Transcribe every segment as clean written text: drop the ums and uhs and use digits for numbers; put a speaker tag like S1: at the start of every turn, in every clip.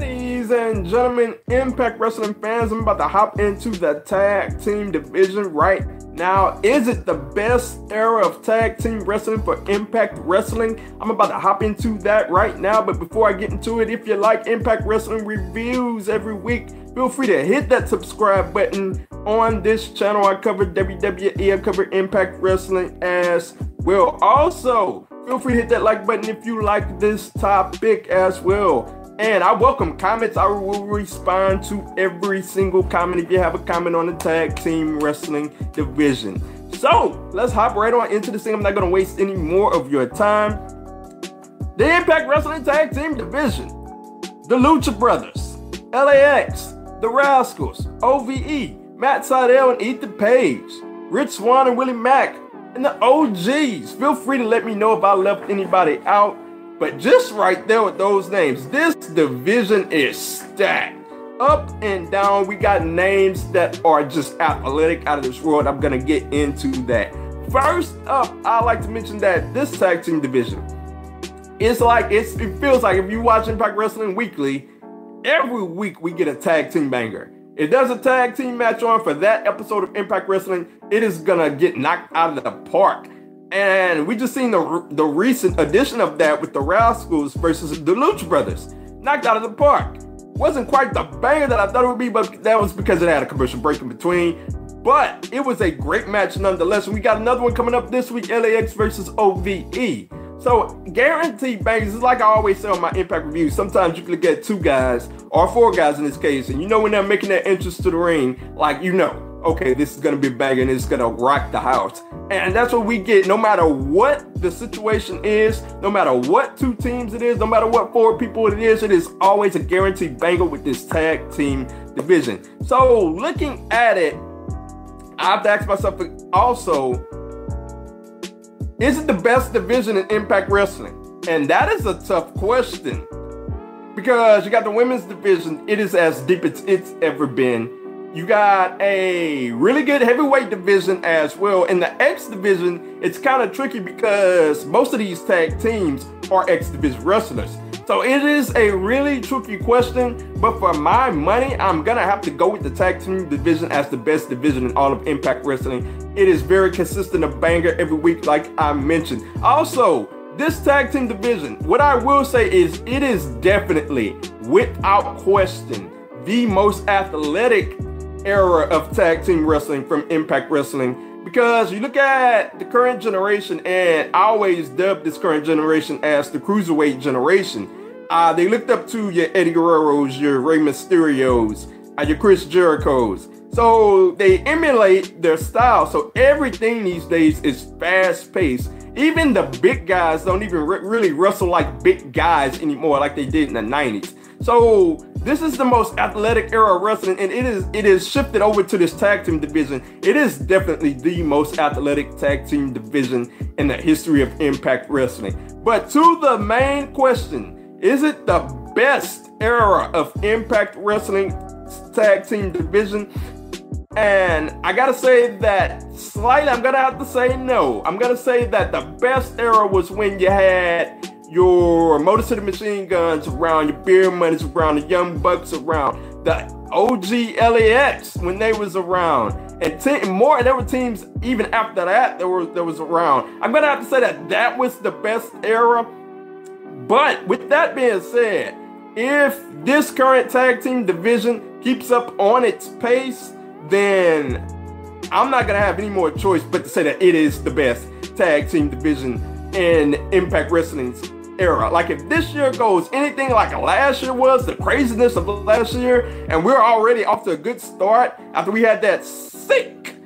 S1: Ladies and gentlemen, Impact Wrestling fans, I'm about to hop into the tag team division right now. Is it the best era of tag team wrestling for Impact Wrestling? I'm about to hop into that right now, but before I get into it, if you like Impact Wrestling reviews every week, feel free to hit that subscribe button on this channel. I cover WWE, I cover Impact Wrestling as well. Also, feel free to hit that like button if you like this topic as well. And I welcome comments. I will respond to every single comment if you have a comment on the tag team wrestling division. So let's hop right on into this thing. I'm not going to waste any more of your time. The Impact Wrestling Tag Team Division. The Lucha Brothers, LAX, The Rascals, OVE, Matt Sydal and Ethan Page, Rich Swann and Willie Mack, and the OGs. Feel free to let me know if I left anybody out. But just right there with those names, this division is stacked. Up and down, we got names that are just athletic, out of this world. I'm going to get into that. First up, I like to mention that this tag team division, it feels like if you watch Impact Wrestling Weekly, every week we get a tag team banger. If there's a tag team match on for that episode of Impact Wrestling, it is going to get knocked out of the park. And we just seen the recent edition of that with the Rascals versus the Lucha Brothers. Knocked out of the park. Wasn't quite the banger that I thought it would be, but that was because it had a commercial break in between. But it was a great match nonetheless. And we got another one coming up this week, LAX versus OVE. So guaranteed bangers is like I always say on my Impact reviews. Sometimes you can look at 2 guys or 4 guys in this case, and you know when they're making their entrance to the ring, like you know, okay, this is going to be a banger and it's going to rock the house. And that's what we get no matter what the situation is, no matter what 2 teams it is, no matter what 4 people it is always a guaranteed banger with this tag team division. So looking at it, I have to ask myself also, is it the best division in Impact Wrestling? And that is a tough question because you got the women's division. It is as deep as it's ever been. You got a really good heavyweight division as well. In the X division, it's kind of tricky because most of these tag teams are X division wrestlers. So it is a really tricky question, but for my money, I'm going to have to go with the tag team division as the best division in all of Impact Wrestling. It is very consistent, a banger every week, like I mentioned. Also, this tag team division, what I will say is it is definitely, without question, the most athletic era of tag team wrestling from Impact Wrestling, because you look at the current generation, and I always dub this current generation as the cruiserweight generation. They looked up to your Eddie Guerreros, your Rey Mysterios, your Chris Jerichos. So they emulate their style. So everything these days is fast paced. Even the big guys don't even really wrestle like big guys anymore like they did in the 90s. So this is the most athletic era of wrestling, and it is shifted over to this tag team division. It is definitely the most athletic tag team division in the history of Impact Wrestling. But to the main question, is it the best era of Impact Wrestling tag team division? And I gotta say that slightly, I'm gonna have to say no. I'm gonna say that the best era was when you had your Motor City Machine Guns around, your Beer Money's around, the Young Bucks around, the OG LAX when they was around, and there were teams even after that that was around. I'm gonna have to say that was the best era. But with that being said, if this current tag team division keeps up on its pace, then I'm not gonna have any more choice but to say that it is the best tag team division in Impact Wrestling's era. Like if this year goes anything like last year was, the craziness of last year, and we're already off to a good start after we had that sick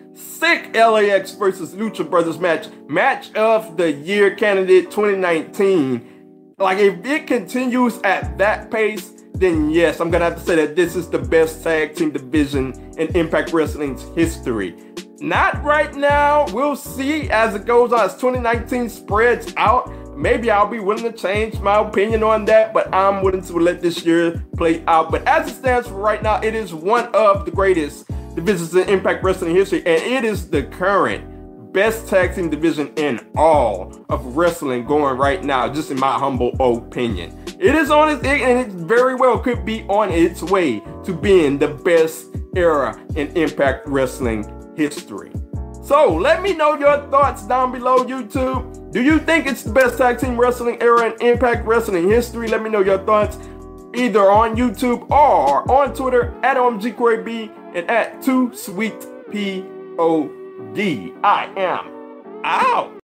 S1: LAX versus Lucha Brothers match of the year candidate 2019. Like if it continues at that pace, then yes, I'm gonna have to say that this is the best tag team division in Impact Wrestling's history. Not right now. We'll see as it goes on, as 2019 spreads out. Maybe I'll be willing to change my opinion on that, but I'm willing to let this year play out. But as it stands for right now, it is one of the greatest divisions in Impact Wrestling history, and it is the current best tag team division in all of wrestling going right now, just in my humble opinion. It is on its, and it very well could be on its way to being the best era in Impact Wrestling history. So let me know your thoughts down below, YouTube. Do you think it's the best tag team wrestling era in Impact Wrestling history? Let me know your thoughts either on YouTube or on Twitter at OMGQueryB and at 2SweetPod. I am out.